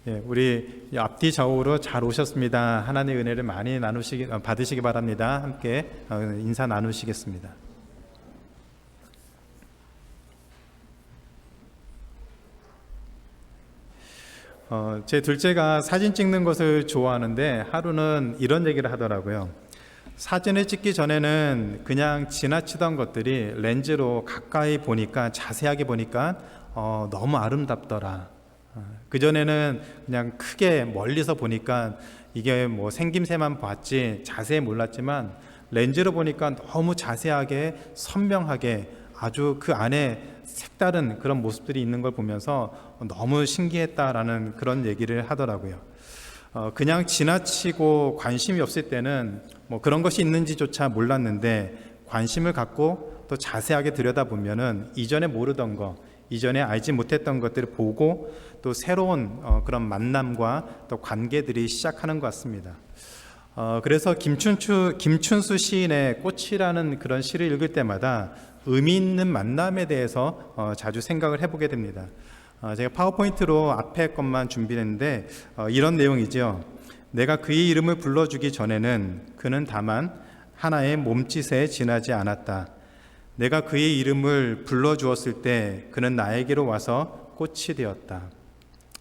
우리 앞뒤 좌우로 잘 오셨습니다. 하나님의 은혜를 많이 받으시기 바랍니다. 함께 인사 나누시겠습니다. 제 둘째가 사진 찍는 것을 좋아하는데 하루는 이런 얘기를 하더라고요. 사진을 찍기 전에는 그냥 지나치던 것들이 렌즈로 가까이 보니까, 자세하게 보니까 너무 아름답더라. 그전에는 그냥 크게 멀리서 보니까 이게 뭐 생김새만 봤지 자세히 몰랐지만, 렌즈로 보니까 너무 자세하게 선명하게 아주 그 안에 색다른 그런 모습들이 있는 걸 보면서 너무 신기했다라는 그런 얘기를 하더라고요. 그냥 지나치고 관심이 없을 때는 뭐 그런 것이 있는지조차 몰랐는데, 관심을 갖고 또 자세하게 들여다보면은 이전에 모르던 거, 이전에 알지 못했던 것들을 보고 또 새로운 그런 만남과 또 관계들이 시작하는 것 같습니다. 그래서 김춘수 시인의 꽃이라는 그런 시를 읽을 때마다 의미 있는 만남에 대해서 자주 생각을 해보게 됩니다. 제가 파워포인트로 앞에 것만 준비했는데 이런 내용이죠. 내가 그의 이름을 불러주기 전에는 그는 다만 하나의 몸짓에 지나지 않았다. 내가 그의 이름을 불러주었을 때 그는 나에게로 와서 꽃이 되었다.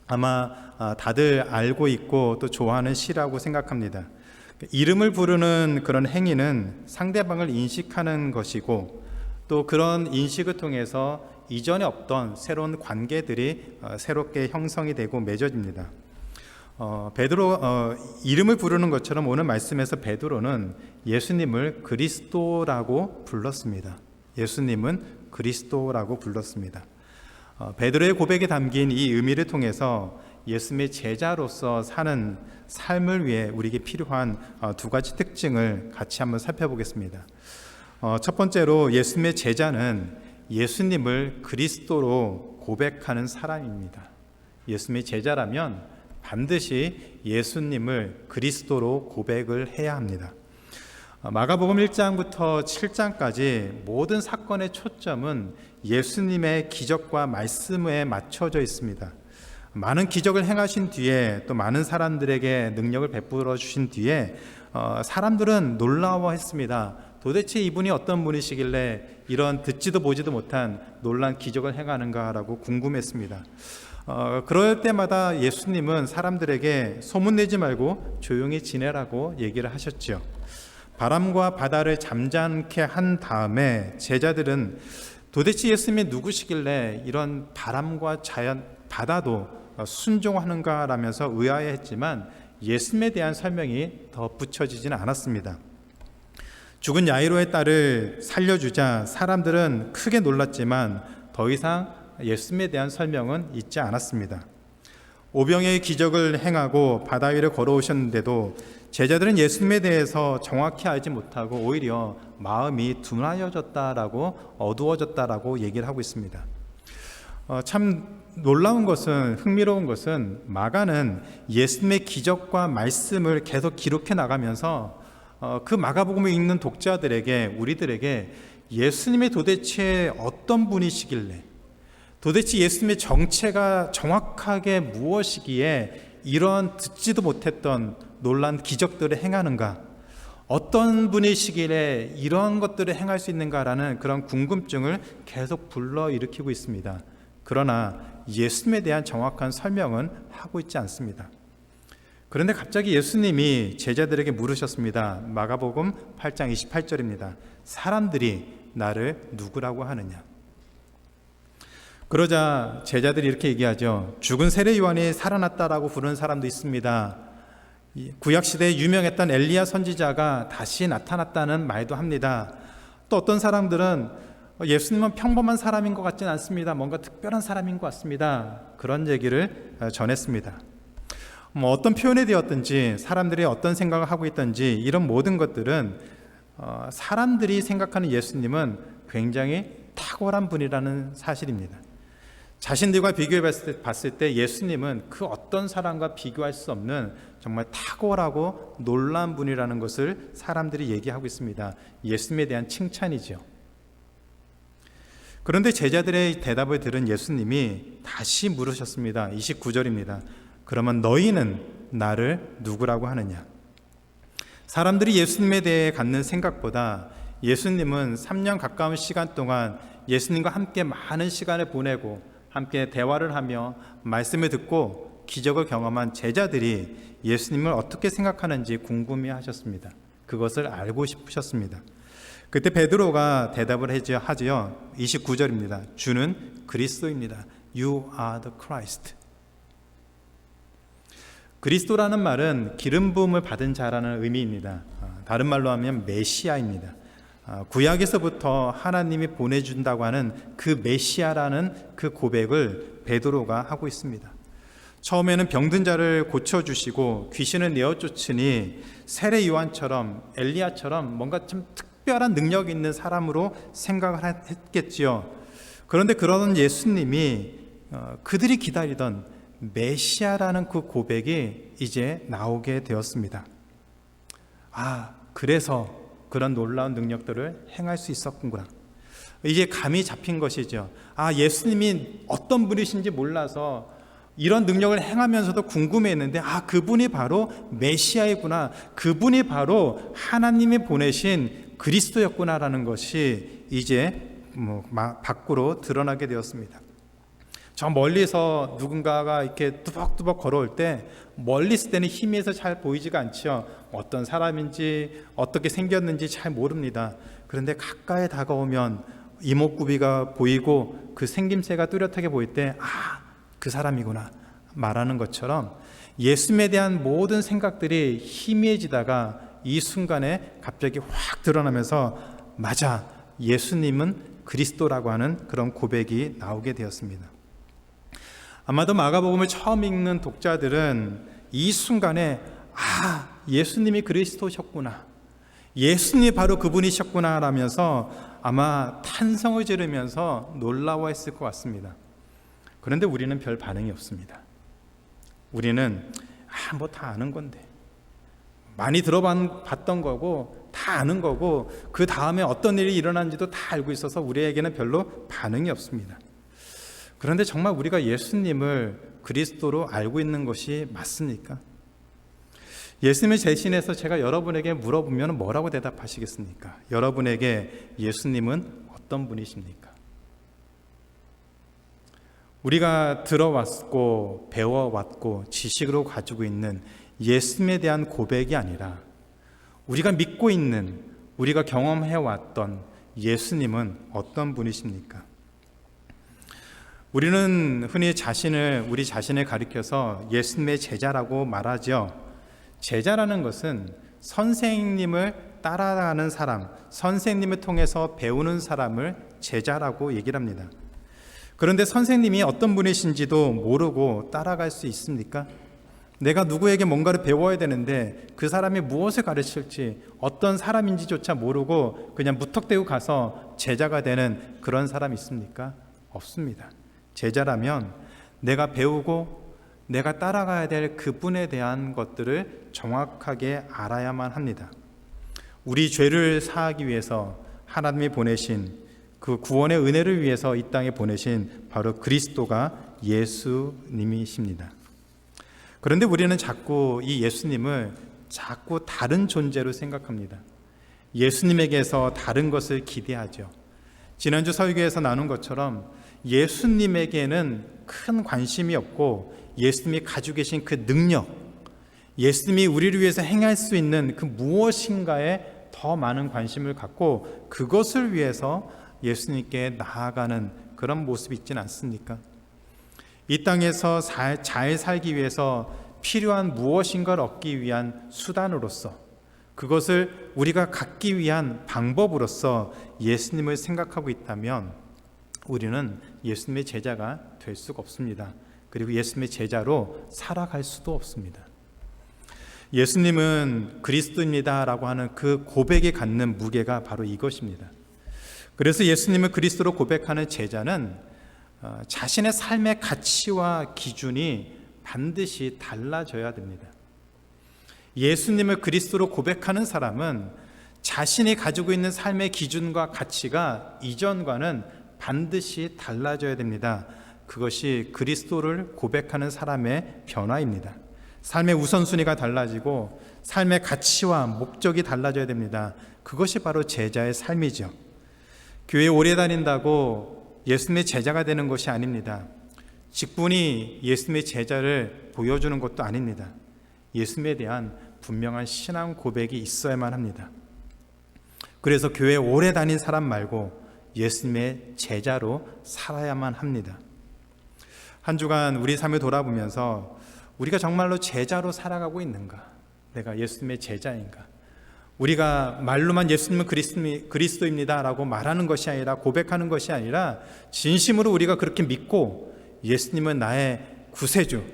아마 다들 알고 있고 또 좋아하는 시라고 생각합니다. 이름을 부르는 그런 행위는 상대방을 인식하는 것이고, 또 그런 인식을 통해서 이전에 없던 새로운 관계들이 새롭게 형성이 되고 맺어집니다. 베드로 이름을 부르는 것처럼 오늘 말씀에서 베드로는 예수님을 그리스도라고 불렀습니다. 예수님은 그리스도라고 불렀습니다. 베드로의 고백에 담긴 이 의미를 통해서 예수님의 제자로서 사는 삶을 위해 우리에게 필요한 두 가지 특징을 같이 한번 살펴보겠습니다. 첫 번째로, 예수님의 제자는 예수님을 그리스도로 고백하는 사람입니다. 예수님의 제자라면 반드시 예수님을 그리스도로 고백을 해야 합니다. 마가복음 1장부터 7장까지 모든 사건의 초점은 예수님의 기적과 말씀에 맞춰져 있습니다. 많은 기적을 행하신 뒤에, 또 많은 사람들에게 능력을 베풀어 주신 뒤에 사람들은 놀라워했습니다. 도대체 이분이 어떤 분이시길래 이런 듣지도 보지도 못한 놀란 기적을 행하는가라고 궁금했습니다. 그럴 때마다 예수님은 사람들에게 소문내지 말고 조용히 지내라고 얘기를 하셨죠. 바람과 바다를 잠잠케 한 다음에 제자들은 도대체 예수님이 누구시길래 이런 바람과 자연, 바다도 순종하는가 라면서 의아해했지만 예수님에 대한 설명이 덧붙여지지는 않았습니다. 죽은 야이로의 딸을 살려주자 사람들은 크게 놀랐지만 더 이상 예수님에 대한 설명은 있지 않았습니다. 오병이의 기적을 행하고 바다 위를 걸어오셨는데도 제자들은 예수님에 대해서 정확히 알지 못하고 오히려 마음이 둔하여졌다라고, 어두워졌다라고 얘기를 하고 있습니다. 참 놀라운 것은, 흥미로운 것은 마가는 예수님의 기적과 말씀을 계속 기록해 나가면서 그 마가복음을 읽는 독자들에게, 우리들에게 예수님이 도대체 어떤 분이시길래, 도대체 예수님의 정체가 정확하게 무엇이기에 이런 듣지도 못했던 놀란 기적들을 행하는가, 어떤 분이시길래 이러한 것들을 행할 수 있는가라는 그런 궁금증을 계속 불러일으키고 있습니다. 그러나 예수님에 대한 정확한 설명은 하고 있지 않습니다. 그런데 갑자기 예수님이 제자들에게 물으셨습니다. 마가복음 8장 28절입니다. 사람들이 나를 누구라고 하느냐? 그러자 제자들이 이렇게 얘기하죠. 죽은 세례 요한이 살아났다라고 부르는 사람도 있습니다. 구약시대에 유명했던 엘리야 선지자가 다시 나타났다는 말도 합니다. 또 어떤 사람들은 예수님은 평범한 사람인 것 같지는 않습니다. 뭔가 특별한 사람인 것 같습니다. 그런 얘기를 전했습니다. 어떤 표현이 되었든지, 사람들이 어떤 생각을 하고 있든지, 이런 모든 것들은 사람들이 생각하는 예수님은 굉장히 탁월한 분이라는 사실입니다. 자신들과 비교해 봤을 때 예수님은 그 어떤 사람과 비교할 수 없는 정말 탁월하고 놀라운 분이라는 것을 사람들이 얘기하고 있습니다. 예수님에 대한 칭찬이죠. 그런데 제자들의 대답을 들은 예수님이 다시 물으셨습니다. 29절입니다. 그러면 너희는 나를 누구라고 하느냐? 사람들이 예수님에 대해 갖는 생각보다 예수님은 3년 가까운 시간 동안 예수님과 함께 많은 시간을 보내고 함께 대화를 하며 말씀을 듣고 기적을 경험한 제자들이 예수님을 어떻게 생각하는지 궁금해하셨습니다. 그것을 알고 싶으셨습니다. 그때 베드로가 대답을 하지요. 29절입니다. 주는 그리스도입니다. You are the Christ. 그리스도라는 말은 기름 부음을 받은 자라는 의미입니다. 다른 말로 하면 메시아입니다. 구약에서부터 하나님이 보내준다고 하는 그 메시아라는 그 고백을 베드로가 하고 있습니다. 처음에는 병든 자를 고쳐주시고 귀신을 내어쫓으니 세례 요한처럼 엘리야처럼 뭔가 좀 특별한 능력이 있는 사람으로 생각을 했겠지요. 그런데 그런 예수님이 그들이 기다리던 메시아라는 그 고백이 이제 나오게 되었습니다. 그래서 그런 놀라운 능력들을 행할 수 있었구나. 이제 감이 잡힌 것이죠. 예수님이 어떤 분이신지 몰라서 이런 능력을 행하면서도 궁금해했는데 그분이 바로 메시아이구나, 그분이 바로 하나님이 보내신 그리스도였구나라는 것이 이제 밖으로 드러나게 되었습니다. 저 멀리서 누군가가 이렇게 뚜벅뚜벅 걸어올 때 멀리 있을 때는 희미해서 잘 보이지가 않죠. 어떤 사람인지 어떻게 생겼는지 잘 모릅니다. 그런데 가까이 다가오면 이목구비가 보이고 그 생김새가 뚜렷하게 보일 때 그 사람이구나 말하는 것처럼 예수님에 대한 모든 생각들이 희미해지다가 이 순간에 갑자기 확 드러나면서 맞아, 예수님은 그리스도라고 하는 그런 고백이 나오게 되었습니다. 아마도 마가복음을 처음 읽는 독자들은 이 순간에 예수님이 그리스도셨구나, 예수님이 바로 그분이셨구나 라면서 아마 탄성을 지르면서 놀라워했을 것 같습니다. 그런데 우리는 별 반응이 없습니다. 우리는 다 아는 건데, 많이 들어봤던 거고 다 아는 거고 그 다음에 어떤 일이 일어난지도 다 알고 있어서 우리에게는 별로 반응이 없습니다. 그런데 정말 우리가 예수님을 그리스도로 알고 있는 것이 맞습니까? 예수님을 대신해서 제가 여러분에게 물어보면 뭐라고 대답하시겠습니까? 여러분에게 예수님은 어떤 분이십니까? 우리가 들어왔고 배워왔고 지식으로 가지고 있는 예수님에 대한 고백이 아니라 우리가 믿고 있는, 우리가 경험해왔던 예수님은 어떤 분이십니까? 우리는 흔히 우리 자신을 가리켜서 예수님의 제자라고 말하죠. 제자라는 것은 선생님을 따라가는 사람, 선생님을 통해서 배우는 사람을 제자라고 얘기를 합니다. 그런데 선생님이 어떤 분이신지도 모르고 따라갈 수 있습니까? 내가 누구에게 뭔가를 배워야 되는데 그 사람이 무엇을 가르칠지, 어떤 사람인지조차 모르고 그냥 무턱대고 가서 제자가 되는 그런 사람이 있습니까? 없습니다. 제자라면 내가 배우고 내가 따라가야 될 그분에 대한 것들을 정확하게 알아야만 합니다. 우리 죄를 사하기 위해서 하나님이 보내신 그 구원의 은혜를 위해서 이 땅에 보내신 바로 그리스도가 예수님이십니다. 그런데 우리는 자꾸 이 예수님을 다른 존재로 생각합니다. 예수님에게서 다른 것을 기대하죠. 지난주 설교에서 나눈 것처럼 예수님에게는 큰 관심이 없고 예수님이 가지고 계신 그 능력, 예수님이 우리를 위해서 행할 수 있는 그 무엇인가에 더 많은 관심을 갖고 그것을 위해서 예수님께 나아가는 그런 모습이 있지는 않습니까? 이 땅에서 잘 살기 위해서 필요한 무엇인가를 얻기 위한 수단으로서, 그것을 우리가 갖기 위한 방법으로서 예수님을 생각하고 있다면 우리는 예수님의 제자가 될 수가 없습니다. 그리고 예수님의 제자로 살아갈 수도 없습니다. 예수님은 그리스도입니다 라고 하는 그 고백이 갖는 무게가 바로 이것입니다. 그래서 예수님을 그리스도로 고백하는 제자는 자신의 삶의 가치와 기준이 반드시 달라져야 됩니다. 예수님을 그리스도로 고백하는 사람은 자신이 가지고 있는 삶의 기준과 가치가 이전과는 반드시 달라져야 됩니다. 그것이 그리스도를 고백하는 사람의 변화입니다. 삶의 우선순위가 달라지고 삶의 가치와 목적이 달라져야 됩니다. 그것이 바로 제자의 삶이죠. 교회 오래 다닌다고 예수님의 제자가 되는 것이 아닙니다. 직분이 예수님의 제자를 보여주는 것도 아닙니다. 예수님에 대한 분명한 신앙 고백이 있어야만 합니다. 그래서 교회 오래 다닌 사람 말고 예수님의 제자로 살아야만 합니다. 한 주간 우리 삶을 돌아보면서 우리가 정말로 제자로 살아가고 있는가? 내가 예수님의 제자인가? 우리가 말로만 예수님은 그리스도입니다 라고 말하는 것이 아니라, 고백하는 것이 아니라 진심으로 우리가 그렇게 믿고 예수님은 나의 구세주,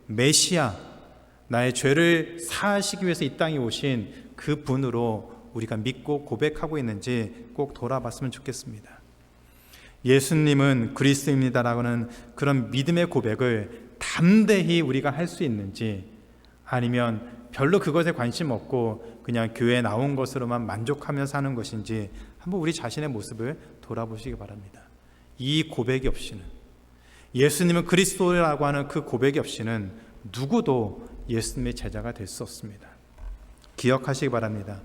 메시아, 나의 죄를 사하시기 위해서 이 땅에 오신 그 분으로 우리가 믿고 고백하고 있는지 꼭 돌아봤으면 좋겠습니다. 예수님은 그리스도입니다라고는 그런 믿음의 고백을 담대히 우리가 할 수 있는지, 아니면 별로 그것에 관심 없고 그냥 교회에 나온 것으로만 만족하며 사는 것인지 한번 우리 자신의 모습을 돌아보시기 바랍니다. 이 고백이 없이는, 예수님은 그리스도라고 하는 그 고백이 없이는 누구도 예수님의 제자가 될 수 없습니다. 기억하시기 바랍니다.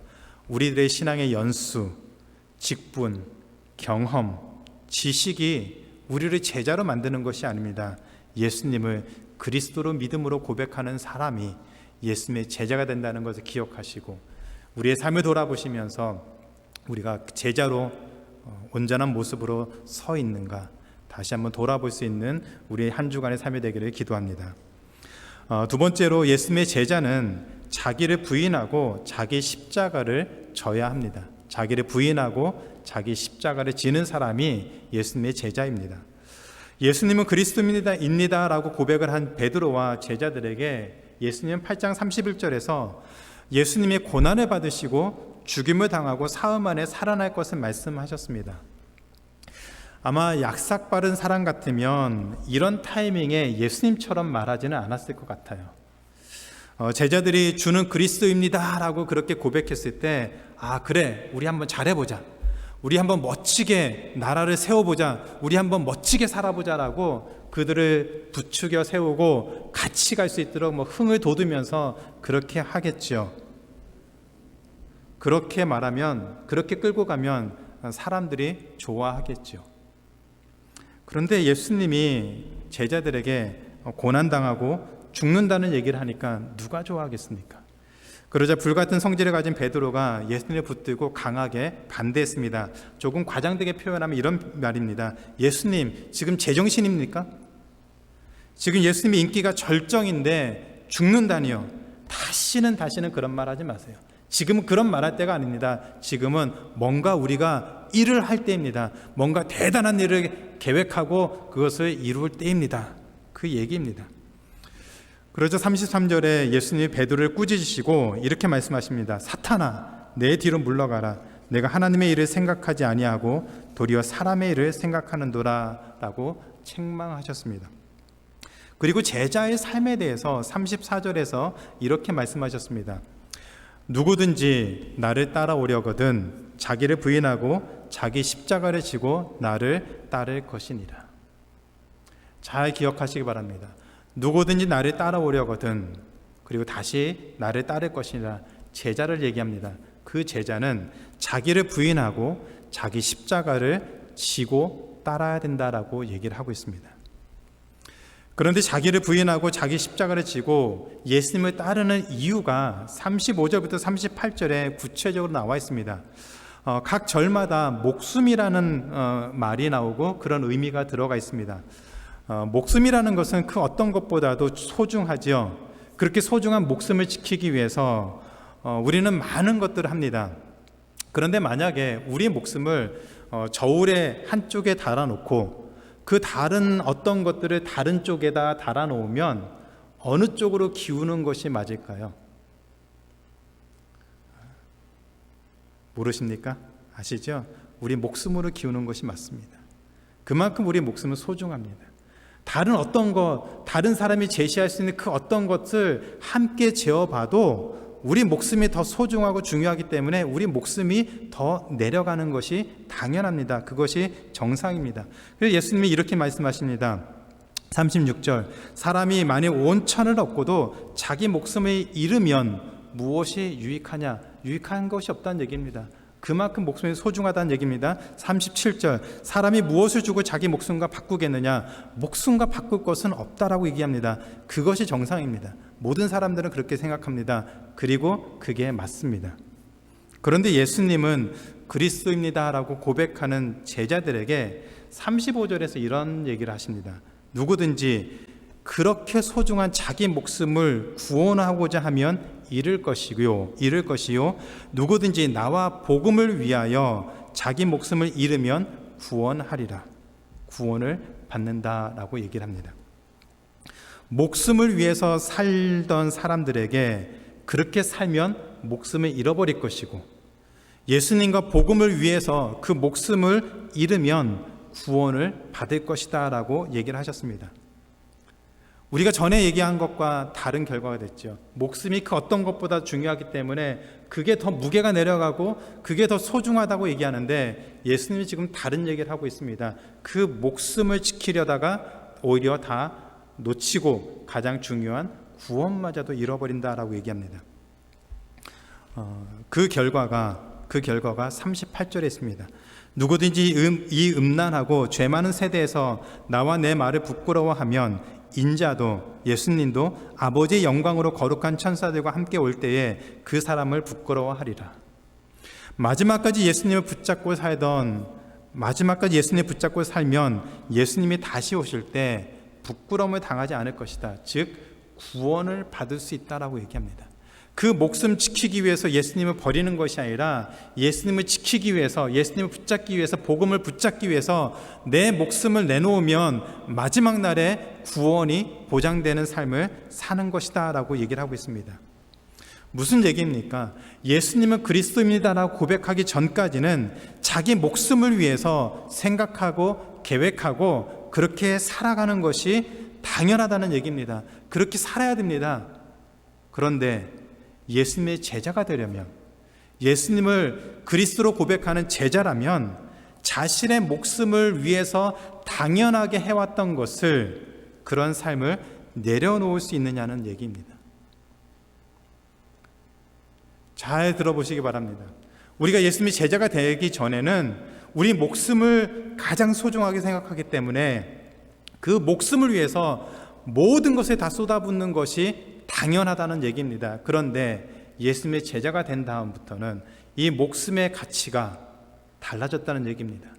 우리들의 신앙의 연수, 직분, 경험, 지식이 우리를 제자로 만드는 것이 아닙니다. 예수님을 그리스도로 믿음으로 고백하는 사람이 예수님의 제자가 된다는 것을 기억하시고, 우리의 삶을 돌아보시면서 우리가 제자로 온전한 모습으로 서 있는가 다시 한번 돌아볼 수 있는 우리의 한 주간의 삶이 되기를 기도합니다. 두 번째로, 예수님의 제자는 자기를 부인하고 자기 십자가를 져야 합니다. 자기를 부인하고 자기 십자가를 지는 사람이 예수님의 제자입니다. 예수님은 그리스도입니다 라고 고백을 한 베드로와 제자들에게 예수님은 8장 31절에서 예수님의 고난을 받으시고 죽임을 당하고 사흘 만에 살아날 것을 말씀하셨습니다. 아마 약삭빠른 사람 같으면 이런 타이밍에 예수님처럼 말하지는 않았을 것 같아요. 제자들이 주는 그리스도입니다 라고 그렇게 고백했을 때, 그래, 우리 한번 잘해보자, 우리 한번 멋지게 나라를 세워보자, 우리 한번 멋지게 살아보자 라고 그들을 부추겨 세우고 같이 갈 수 있도록 흥을 돋우면서 그렇게 하겠죠. 그렇게 말하면, 그렇게 끌고 가면 사람들이 좋아하겠죠. 그런데 예수님이 제자들에게 고난당하고 죽는다는 얘기를 하니까 누가 좋아하겠습니까? 그러자 불같은 성질을 가진 베드로가 예수님을 붙들고 강하게 반대했습니다. 조금 과장되게 표현하면 이런 말입니다. 예수님, 지금 제정신입니까? 지금 예수님의 인기가 절정인데 죽는다니요. 다시는 그런 말 하지 마세요. 지금은 그런 말할 때가 아닙니다. 지금은 뭔가 우리가 일을 할 때입니다. 뭔가 대단한 일을 계획하고 그것을 이룰 때입니다. 그 얘기입니다. 그러자 33절에 예수님이 베드로를 꾸짖으시고 이렇게 말씀하십니다. 사탄아, 내 뒤로 물러가라. 내가 하나님의 일을 생각하지 아니하고 도리어 사람의 일을 생각하는도다 라고 책망하셨습니다. 그리고 제자의 삶에 대해서 34절에서 이렇게 말씀하셨습니다. 누구든지 나를 따라오려거든 자기를 부인하고 자기 십자가를 지고 나를 따를 것이니라. 잘 기억하시기 바랍니다. 누구든지 나를 따라오려거든, 그리고 다시 나를 따를 것이니라. 제자를 얘기합니다. 그 제자는 자기를 부인하고 자기 십자가를 지고 따라야 된다라고 얘기를 하고 있습니다. 그런데 자기를 부인하고 자기 십자가를 지고 예수님을 따르는 이유가 35절부터 38절에 구체적으로 나와 있습니다. 각 절마다 목숨이라는 말이 나오고 그런 의미가 들어가 있습니다. 목숨이라는 것은 그 어떤 것보다도 소중하지요. 그렇게 소중한 목숨을 지키기 위해서 우리는 많은 것들을 합니다. 그런데 만약에 우리의 목숨을 저울의 한쪽에 달아놓고 그 다른 어떤 것들을 다른 쪽에다 달아놓으면 어느 쪽으로 기우는 것이 맞을까요? 모르십니까? 아시죠? 우리 목숨으로 기우는 것이 맞습니다. 그만큼 우리 목숨은 소중합니다. 다른 어떤 것, 다른 사람이 제시할 수 있는 그 어떤 것을 함께 재어봐도 우리 목숨이 더 소중하고 중요하기 때문에 우리 목숨이 더 내려가는 것이 당연합니다. 그것이 정상입니다. 그래서 예수님이 이렇게 말씀하십니다. 36절, 사람이 만일 온 천을 얻고도 자기 목숨을 잃으면 무엇이 유익하냐? 유익한 것이 없다는 얘기입니다. 그만큼 목숨이 소중하다는 얘기입니다. 37절, 사람이 무엇을 주고 자기 목숨과 바꾸겠느냐? 목숨과 바꿀 것은 없다라고 얘기합니다. 그것이 정상입니다. 모든 사람들은 그렇게 생각합니다. 그리고 그게 맞습니다. 그런데 예수님은 그리스도입니다 라고 고백하는 제자들에게 35절에서 이런 얘기를 하십니다. 누구든지 그렇게 소중한 자기 목숨을 구원하고자 하면 잃을 것이요 누구든지 나와 복음을 위하여 자기 목숨을 잃으면 구원하리라. 구원을 받는다라고 얘기를 합니다. 목숨을 위해서 살던 사람들에게 그렇게 살면 목숨을 잃어버릴 것이고, 예수님과 복음을 위해서 그 목숨을 잃으면 구원을 받을 것이다 라고 얘기를 하셨습니다. 우리가 전에 얘기한 것과 다른 결과가 됐죠. 목숨이 그 어떤 것보다 중요하기 때문에 그게 더 무게가 내려가고 그게 더 소중하다고 얘기하는데, 예수님이 지금 다른 얘기를 하고 있습니다. 그 목숨을 지키려다가 오히려 다 놓치고 가장 중요한 구원마저도 잃어버린다라고 얘기합니다. 그 결과가 38절에 있습니다. 누구든지 이 음란하고 죄 많은 세대에서 나와 내 말을 부끄러워하면 인자도, 예수님도 아버지의 영광으로 거룩한 천사들과 함께 올 때에 그 사람을 부끄러워하리라. 마지막까지 예수님을 붙잡고 살면 예수님이 다시 오실 때 부끄러움을 당하지 않을 것이다. 즉 구원을 받을 수 있다라고 얘기합니다. 그 목숨 지키기 위해서 예수님을 버리는 것이 아니라 예수님을 지키기 위해서, 예수님을 붙잡기 위해서, 복음을 붙잡기 위해서 내 목숨을 내놓으면 마지막 날에 구원이 보장되는 삶을 사는 것이다 라고 얘기를 하고 있습니다. 무슨 얘기입니까? 예수님은 그리스도입니다라고 고백하기 전까지는 자기 목숨을 위해서 생각하고 계획하고 그렇게 살아가는 것이 당연하다는 얘기입니다. 그렇게 살아야 됩니다. 그런데 예수님의 제자가 되려면, 예수님을 그리스도로 고백하는 제자라면 자신의 목숨을 위해서 당연하게 해왔던 것을, 그런 삶을 내려놓을 수 있느냐는 얘기입니다. 잘 들어보시기 바랍니다. 우리가 예수님의 제자가 되기 전에는 우리 목숨을 가장 소중하게 생각하기 때문에 그 목숨을 위해서 모든 것에 다 쏟아붓는 것이 당연하다는 얘기입니다. 그런데 예수님의 제자가 된 다음부터는 이 목숨의 가치가 달라졌다는 얘기입니다.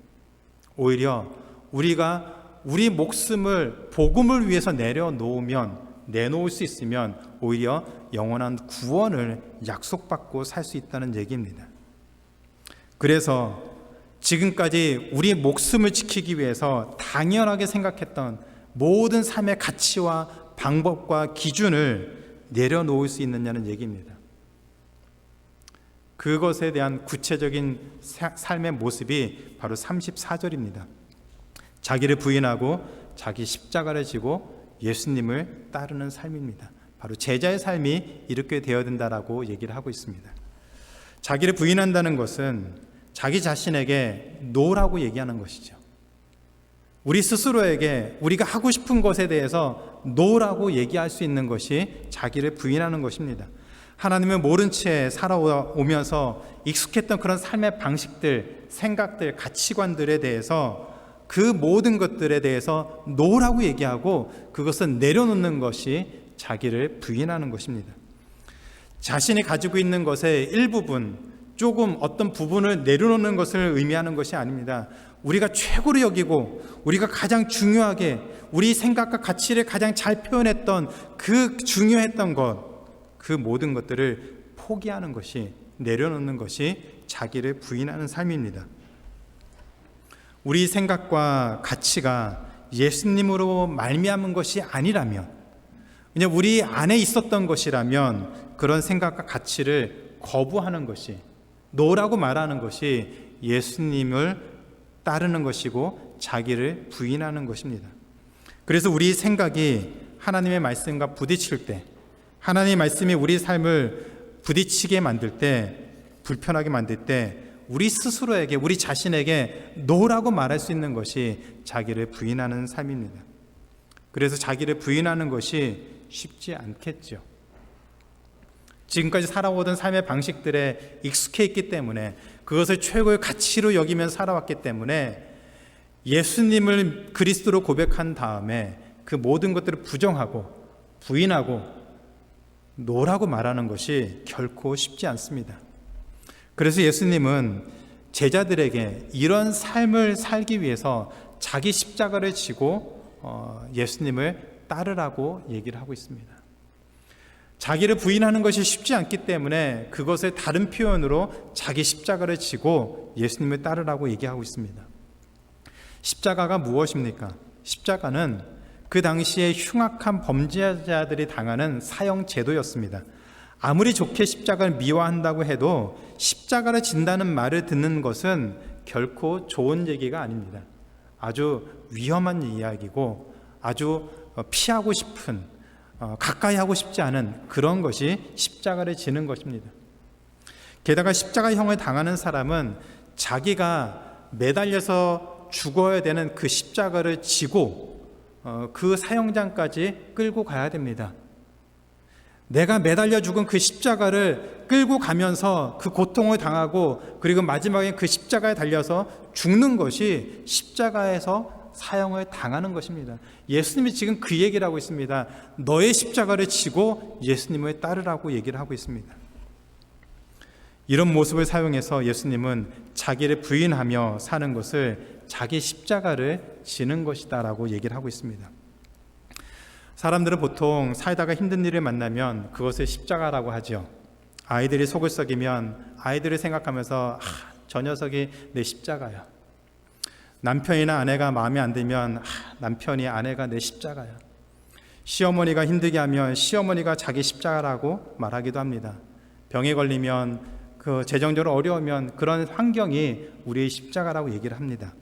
오히려 우리가 우리 목숨을 복음을 위해서 내놓을 수 있으면 오히려 영원한 구원을 약속받고 살 수 있다는 얘기입니다. 그래서 지금까지 우리 목숨을 지키기 위해서 당연하게 생각했던 모든 삶의 가치와 방법과 기준을 내려놓을 수 있느냐는 얘기입니다. 그것에 대한 구체적인 삶의 모습이 바로 34절입니다. 자기를 부인하고 자기 십자가를 지고 예수님을 따르는 삶입니다. 바로 제자의 삶이 이렇게 되어야 된다라고 얘기를 하고 있습니다. 자기를 부인한다는 것은 자기 자신에게 노라고 얘기하는 것이죠. 우리 스스로에게 우리가 하고 싶은 것에 대해서 노라고 얘기할 수 있는 것이 자기를 부인하는 것입니다. 하나님을 모른 채 살아오면서 익숙했던 그런 삶의 방식들, 생각들, 가치관들에 대해서 그 모든 것들에 대해서 노라고 얘기하고 그것은 내려놓는 것이 자기를 부인하는 것입니다. 자신이 가지고 있는 것의 일부분, 조금 어떤 부분을 내려놓는 것을 의미하는 것이 아닙니다. 우리가 최고로 여기고 우리가 가장 중요하게 우리 생각과 가치를 가장 잘 표현했던 그 중요했던 것, 그 모든 것들을 포기하는 것이, 내려놓는 것이 자기를 부인하는 삶입니다. 우리 생각과 가치가 예수님으로 말미암은 것이 아니라면, 그냥 우리 안에 있었던 것이라면 그런 생각과 가치를 거부하는 것이, 노라고 말하는 것이 예수님을 따르는 것이고 자기를 부인하는 것입니다. 그래서 우리 생각이 하나님의 말씀과 부딪힐 때, 하나님의 말씀이 우리 삶을 부딪히게 만들 때, 불편하게 만들 때 우리 스스로에게, 우리 자신에게 노라고 말할 수 있는 것이 자기를 부인하는 삶입니다. 그래서 자기를 부인하는 것이 쉽지 않겠죠. 지금까지 살아오던 삶의 방식들에 익숙해 있기 때문에, 그것을 최고의 가치로 여기면서 살아왔기 때문에 예수님을 그리스도로 고백한 다음에 그 모든 것들을 부정하고 부인하고 노라고 말하는 것이 결코 쉽지 않습니다. 그래서 예수님은 제자들에게 이런 삶을 살기 위해서 자기 십자가를 지고 예수님을 따르라고 얘기를 하고 있습니다. 자기를 부인하는 것이 쉽지 않기 때문에 그것을 다른 표현으로 자기 십자가를 지고 예수님을 따르라고 얘기하고 있습니다. 십자가가 무엇입니까? 십자가는 그 당시에 흉악한 범죄자들이 당하는 사형 제도였습니다. 아무리 좋게 십자가를 미화한다고 해도 십자가를 진다는 말을 듣는 것은 결코 좋은 얘기가 아닙니다. 아주 위험한 이야기고 아주 피하고 싶은, 가까이 하고 싶지 않은 그런 것이 십자가를 지는 것입니다. 게다가 십자가형을 당하는 사람은 자기가 매달려서 죽어야 되는 그 십자가를 지고 그 사형장까지 끌고 가야 됩니다. 내가 매달려 죽은 그 십자가를 끌고 가면서 그 고통을 당하고, 그리고 마지막에 그 십자가에 달려서 죽는 것이 십자가에서 사형을 당하는 것입니다. 예수님이 지금 그 얘기를 하고 있습니다. 너의 십자가를 지고 예수님을 따르라고 얘기를 하고 있습니다. 이런 모습을 사용해서 예수님은 자기를 부인하며 사는 것을 자기 십자가를 지는 것이다 라고 얘기를 하고 있습니다. 사람들은 보통 살다가 힘든 일을 만나면 그것을 십자가라고 하죠. 아이들이 속을 썩이면 아이들을 생각하면서 저 녀석이 내 십자가야. 남편이나 아내가 마음에 안 들면 남편이, 아내가 내 십자가야. 시어머니가 힘들게 하면 시어머니가 자기 십자가라고 말하기도 합니다. 병에 걸리면, 그 재정적으로 어려우면 그런 환경이 우리의 십자가라고 얘기를 합니다.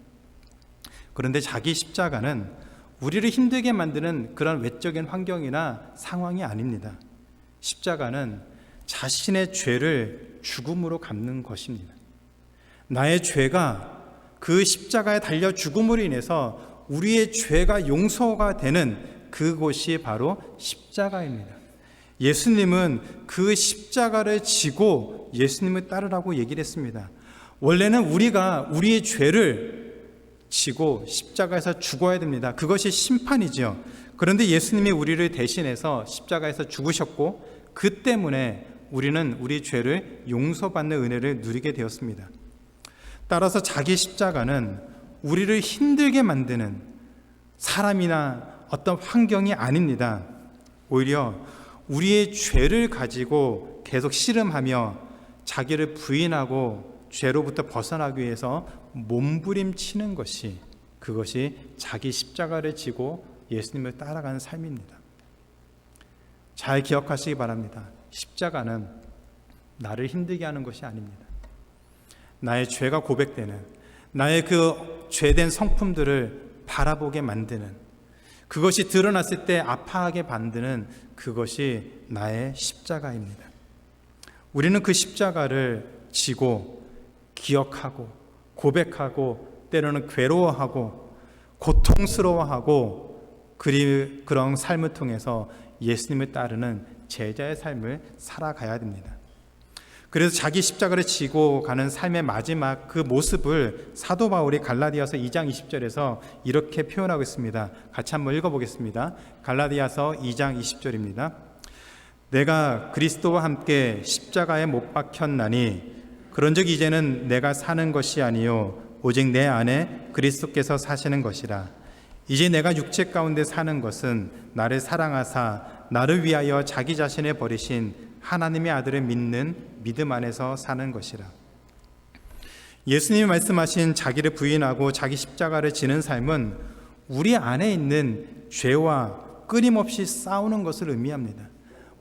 그런데 자기 십자가는 우리를 힘들게 만드는 그런 외적인 환경이나 상황이 아닙니다. 십자가는 자신의 죄를 죽음으로 갚는 것입니다. 나의 죄가 그 십자가에 달려 죽음으로 인해서 우리의 죄가 용서가 되는 그곳이 바로 십자가입니다. 예수님은 그 십자가를 지고 예수님을 따르라고 얘기를 했습니다. 원래는 우리가 우리의 죄를 지고 십자가에서 죽어야 됩니다. 그것이 심판이죠. 그런데 예수님이 우리를 대신해서 십자가에서 죽으셨고, 그 때문에 우리는 우리 죄를 용서받는 은혜를 누리게 되었습니다. 따라서 자기 십자가는 우리를 힘들게 만드는 사람이나 어떤 환경이 아닙니다. 오히려 우리의 죄를 가지고 계속 씨름하며 자기를 부인하고 죄로부터 벗어나기 위해서 몸부림치는 것이, 그것이 자기 십자가를 지고 예수님을 따라가는 삶입니다. 잘 기억하시기 바랍니다. 십자가는 나를 힘들게 하는 것이 아닙니다. 나의 죄가 고백되는, 나의 그 죄된 성품들을 바라보게 만드는, 그것이 드러났을 때 아파하게 만드는 그것이 나의 십자가입니다. 우리는 그 십자가를 지고 기억하고 고백하고 때로는 괴로워하고 고통스러워하고 그런 삶을 통해서 예수님을 따르는 제자의 삶을 살아가야 됩니다. 그래서 자기 십자가를 지고 가는 삶의 마지막 그 모습을 사도 바울이 갈라디아서 2장 20절에서 이렇게 표현하고 있습니다. 같이 한번 읽어보겠습니다. 갈라디아서 2장 20절입니다. 내가 그리스도와 함께 십자가에 못 박혔나니 그런즉 이제는 내가 사는 것이 아니요 오직 내 안에 그리스도께서 사시는 것이라. 이제 내가 육체 가운데 사는 것은 나를 사랑하사 나를 위하여 자기 자신을 버리신 하나님의 아들을 믿는 믿음 안에서 사는 것이라. 예수님이 말씀하신 자기를 부인하고 자기 십자가를 지는 삶은 우리 안에 있는 죄와 끊임없이 싸우는 것을 의미합니다.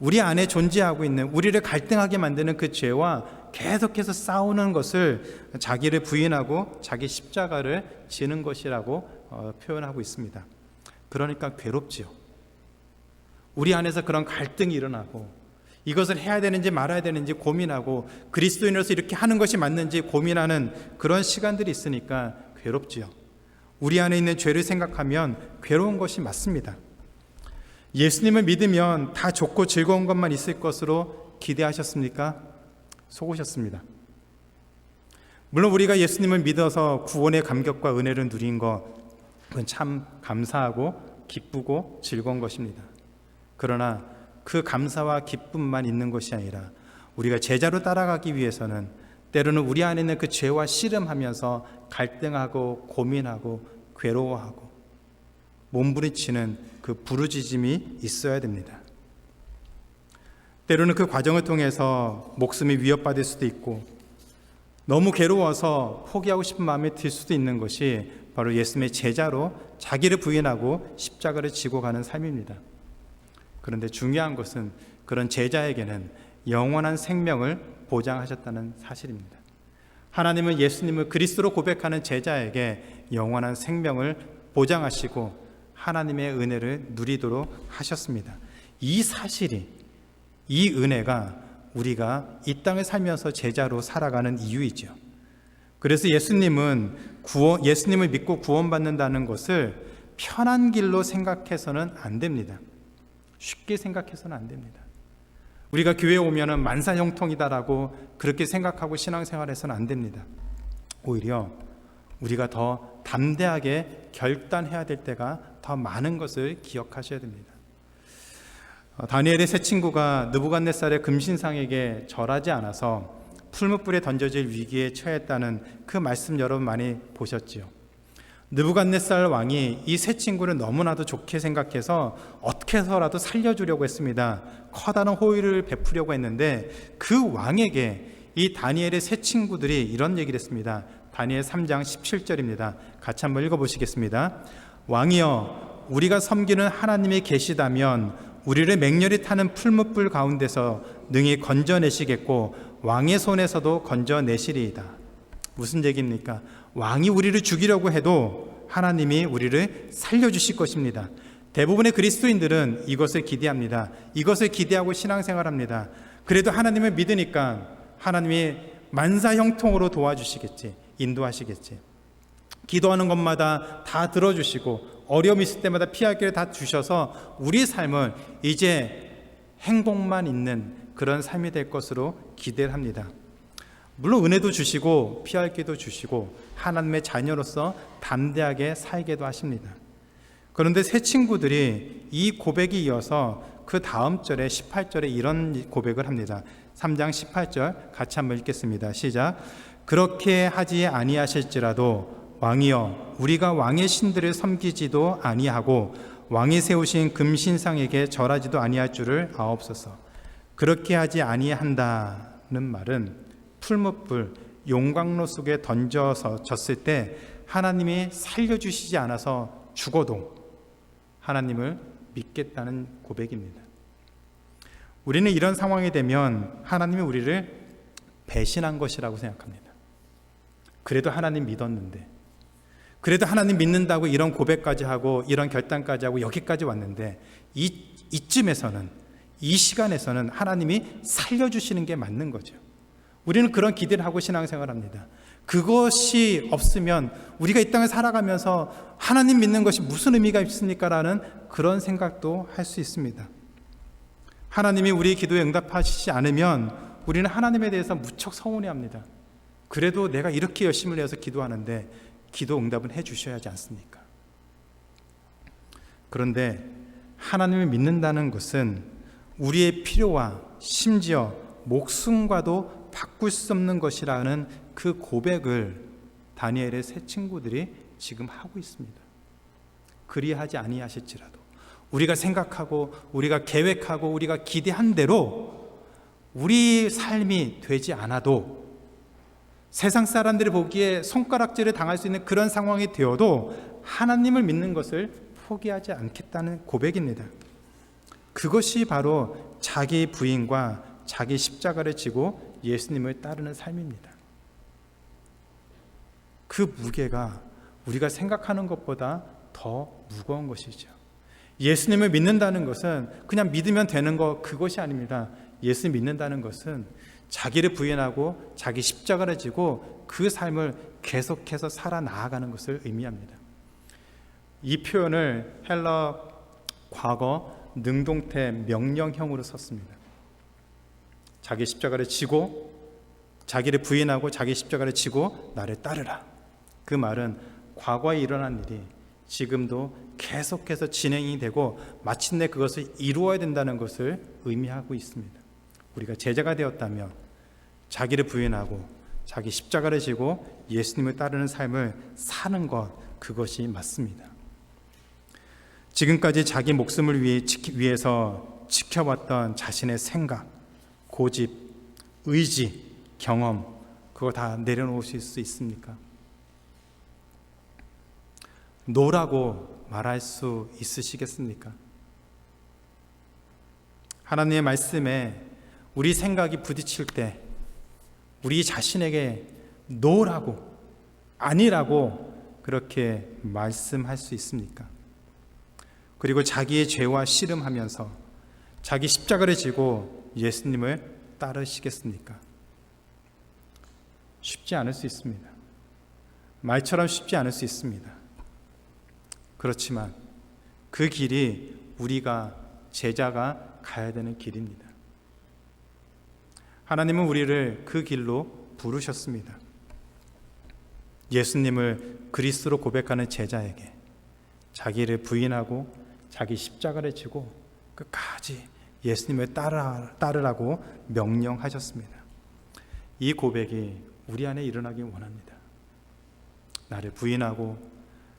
우리 안에 존재하고 있는, 우리를 갈등하게 만드는 그 죄와 계속해서 싸우는 것을 자기를 부인하고 자기 십자가를 지는 것이라고 표현하고 있습니다. 그러니까 괴롭지요. 우리 안에서 그런 갈등이 일어나고 이것을 해야 되는지 말아야 되는지 고민하고 그리스도인으로서 이렇게 하는 것이 맞는지 고민하는 그런 시간들이 있으니까 괴롭지요. 우리 안에 있는 죄를 생각하면 괴로운 것이 맞습니다. 예수님을 믿으면 다 좋고 즐거운 것만 있을 것으로 기대하셨습니까? 속으셨습니다. 물론 우리가 예수님을 믿어서 구원의 감격과 은혜를 누린 그건 참 감사하고 기쁘고 즐거운 것입니다. 그러나 그 감사와 기쁨만 있는 것이 아니라 우리가 제자로 따라가기 위해서는 때로는 우리 안에 있는 그 죄와 씨름하면서 갈등하고 고민하고 괴로워하고 몸부림치는 그 부르짖음이 있어야 됩니다. 때로는 그 과정을 통해서 목숨이 위협받을 수도 있고 너무 괴로워서 포기하고 싶은 마음이 들 수도 있는 것이 바로 예수님의 제자로 자기를 부인하고 십자가를 지고 가는 삶입니다. 그런데 중요한 것은 그런 제자에게는 영원한 생명을 보장하셨다는 사실입니다. 하나님은 예수님을 그리스도로 고백하는 제자에게 영원한 생명을 보장하시고 하나님의 은혜를 누리도록 하셨습니다. 이 사실이, 이 은혜가 우리가 이 땅을 살면서 제자로 살아가는 이유이죠. 그래서 예수님을 믿고 구원받는다는 것을 편한 길로 생각해서는 안 됩니다. 쉽게 생각해서는 안 됩니다. 우리가 교회에 오면은 만사형통이다라고 그렇게 생각하고 신앙생활해서는 안 됩니다. 오히려 우리가 더 담대하게 결단해야 될 때가 더 많은 것을 기억하셔야 됩니다. 다니엘의 세 친구가 느부갓네살의 금신상에게 절하지 않아서 풀무불에 던져질 위기에 처했다는 그 말씀 여러분 많이 보셨지요. 느부갓네살 왕이 이 세 친구를 너무나도 좋게 생각해서 어떻게 해서라도 살려주려고 했습니다. 커다란 호의를 베푸려고 했는데 그 왕에게 이 다니엘의 세 친구들이 이런 얘기를 했습니다. 다니엘 3장 17절입니다. 같이 한번 읽어보시겠습니다. 왕이여, 우리가 섬기는 하나님이 계시다면 우리를 맹렬히 타는 풀무불 가운데서 능히 건져내시겠고 왕의 손에서도 건져내시리이다. 무슨 얘기입니까? 왕이 우리를 죽이려고 해도 하나님이 우리를 살려주실 것입니다. 대부분의 그리스도인들은 이것을 기대합니다. 이것을 기대하고 신앙생활합니다. 그래도 하나님을 믿으니까 하나님이 만사형통으로 도와주시겠지, 인도하시겠지. 기도하는 것마다 다 들어주시고 어려움이 있을 때마다 피할 길을 다 주셔서 우리 삶은 이제 행복만 있는 그런 삶이 될 것으로 기대를 합니다. 물론 은혜도 주시고 피할 길도 주시고 하나님의 자녀로서 담대하게 살게도 하십니다. 그런데 세 친구들이 이 고백이 이어서 그 다음 절에 18절에 이런 고백을 합니다. 3장 18절 같이 한번 읽겠습니다. 시작. 그렇게 하지 아니하실지라도 왕이여, 우리가 왕의 신들을 섬기지도 아니하고 왕이 세우신 금신상에게 절하지도 아니할 줄을 아옵소서. 그렇게 하지 아니한다는 말은 풀무불 용광로 속에 던져서 졌을 때 하나님이 살려주시지 않아서 죽어도 하나님을 믿겠다는 고백입니다. 우리는 이런 상황이 되면 하나님이 우리를 배신한 것이라고 생각합니다. 그래도 하나님 믿었는데, 그래도 하나님 믿는다고 이런 고백까지 하고 이런 결단까지 하고 여기까지 왔는데 이쯤에서는, 이 시간에서는 하나님이 살려주시는 게 맞는 거죠. 우리는 그런 기대를 하고 신앙생활합니다. 그것이 없으면 우리가 이 땅을 살아가면서 하나님 믿는 것이 무슨 의미가 있습니까? 라는 그런 생각도 할 수 있습니다. 하나님이 우리의 기도에 응답하시지 않으면 우리는 하나님에 대해서 무척 서운해합니다. 그래도 내가 이렇게 열심을 내서 기도하는데 기도 응답은 해 주셔야 하지 않습니까? 그런데 하나님을 믿는다는 것은 우리의 필요와 심지어 목숨과도 바꿀 수 없는 것이라는 그 고백을 다니엘의 세 친구들이 지금 하고 있습니다. 그리하지 아니하실지라도 우리가 생각하고 우리가 계획하고 우리가 기대한 대로 우리 삶이 되지 않아도, 세상 사람들이 보기에 손가락질을 당할 수 있는 그런 상황이 되어도 하나님을 믿는 것을 포기하지 않겠다는 고백입니다. 그것이 바로 자기 부인과 자기 십자가를 지고 예수님을 따르는 삶입니다. 그 무게가 우리가 생각하는 것보다 더 무거운 것이죠. 예수님을 믿는다는 것은 그냥 믿으면 되는 것, 그것이 아닙니다. 예수 믿는다는 것은 자기를 부인하고 자기 십자가를 지고 그 삶을 계속해서 살아나가는 것을 의미합니다. 이 표현을 헬러 과거 능동태 명령형으로 섰습니다. 자기 십자가를 지고 자기를 부인하고 자기 십자가를 지고 나를 따르라. 그 말은 과거에 일어난 일이 지금도 계속해서 진행이 되고 마침내 그것을 이루어야 된다는 것을 의미하고 있습니다. 우리가 제자가 되었다면 자기를 부인하고 자기 십자가를 지고 예수님을 따르는 삶을 사는 것, 그것이 맞습니다. 지금까지 자기 목숨을 위해서 지켜왔던 자신의 생각, 고집, 의지, 경험, 그거 다 내려놓으실 수 있습니까? 노라고 말할 수 있으시겠습니까? 하나님의 말씀에 우리 생각이 부딪힐 때 우리 자신에게 노라고, 아니라고 그렇게 말씀할 수 있습니까? 그리고 자기의 죄와 씨름하면서 자기 십자가를 지고 예수님을 따르시겠습니까? 쉽지 않을 수 있습니다. 말처럼 쉽지 않을 수 있습니다. 그렇지만 그 길이 우리가 제자가 가야 되는 길입니다. 하나님은 우리를 그 길로 부르셨습니다. 예수님을 그리스도로 고백하는 제자에게 자기를 부인하고 자기 십자가를 지고 끝까지 예수님을 따르라고 명령하셨습니다. 이 고백이 우리 안에 일어나기 원합니다. 나를 부인하고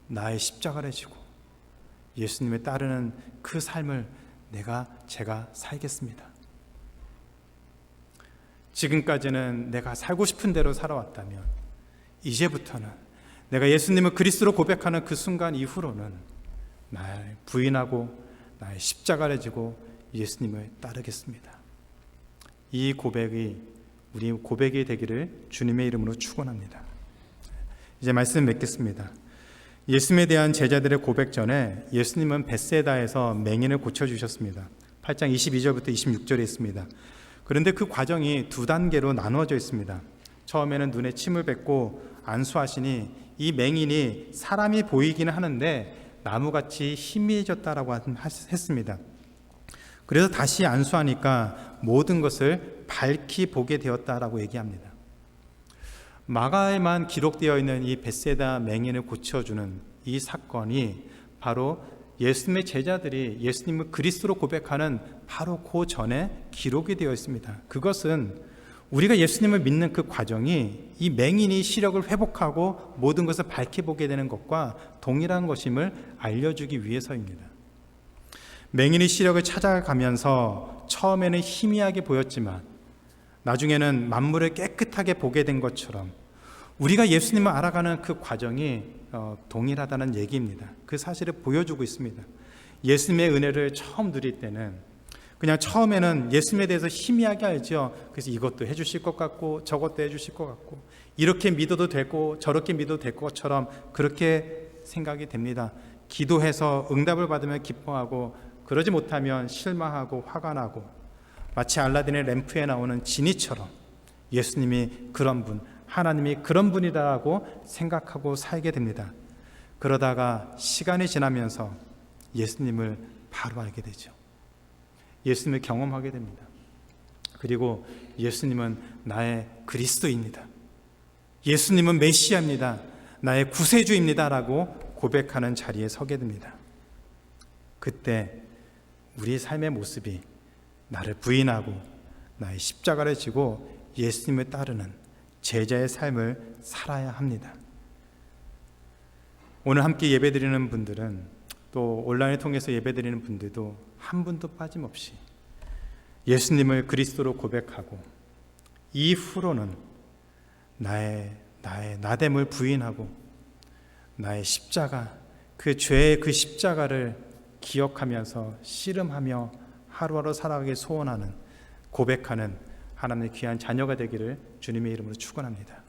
나의 십자가를 지고 예수님을 따르는 그 삶을 제가 살겠습니다. 지금까지는 내가 살고 싶은 대로 살아왔다면 이제부터는 내가 예수님을 그리스도로 고백하는 그 순간 이후로는 나를 부인하고 나의 십자가를 지고 예수님을 따르겠습니다. 이 고백이 우리 고백이 되기를 주님의 이름으로 축원합니다. 이제 말씀 맺겠습니다. 예수님에 대한 제자들의 고백 전에 예수님은 벳세다에서 맹인을 고쳐주셨습니다. 8장 22절부터 26절에 있습니다. 그런데 그 과정이 두 단계로 나누어져 있습니다. 처음에는 눈에 침을 뱉고 안수하시니 이 맹인이 사람이 보이기는 하는데 나무같이 희미해졌다라고 했습니다. 그래서 다시 안수하니까 모든 것을 밝히 보게 되었다라고 얘기합니다. 마가에만 기록되어 있는 이 벳세다 맹인을 고쳐주는 이 사건이 바로 예수님의 제자들이 예수님을 그리스도로 고백하는 바로 그 전에 기록이 되어 있습니다. 그것은 우리가 예수님을 믿는 그 과정이 이 맹인이 시력을 회복하고 모든 것을 밝히 보게 되는 것과 동일한 것임을 알려주기 위해서입니다. 맹인이 시력을 찾아가면서 처음에는 희미하게 보였지만 나중에는 만물을 깨끗하게 보게 된 것처럼 우리가 예수님을 알아가는 그 과정이 동일하다는 얘기입니다. 그 사실을 보여주고 있습니다. 예수님의 은혜를 처음 누릴 때는 그냥 처음에는 예수님에 대해서 희미하게 알죠. 그래서 이것도 해주실 것 같고 저것도 해주실 것 같고 이렇게 믿어도 되고 저렇게 믿어도 될 것처럼 그렇게 생각이 됩니다. 기도해서 응답을 받으면 기뻐하고 그러지 못하면 실망하고 화가 나고 마치 알라딘의 램프에 나오는 지니처럼 예수님이 그런 분, 하나님이 그런 분이라고 생각하고 살게 됩니다. 그러다가 시간이 지나면서 예수님을 바로 알게 되죠. 예수님을 경험하게 됩니다. 그리고 예수님은 나의 그리스도입니다. 예수님은 메시아입니다. 나의 구세주입니다. 라고 고백하는 자리에 서게 됩니다. 그때 우리의 삶의 모습이 나를 부인하고 나의 십자가를 지고 예수님을 따르는 제자의 삶을 살아야 합니다. 오늘 함께 예배드리는 분들은 또 온라인을 통해서 예배드리는 분들도 한 분도 빠짐없이 예수님을 그리스도로 고백하고 이후로는 나의 나됨을 부인하고 나의 십자가, 그 죄의 그 십자가를 기억하면서 씨름하며 하루하루 살아가길 소원하는 고백하는 하나님의 귀한 자녀가 되기를 주님의 이름으로 축원합니다.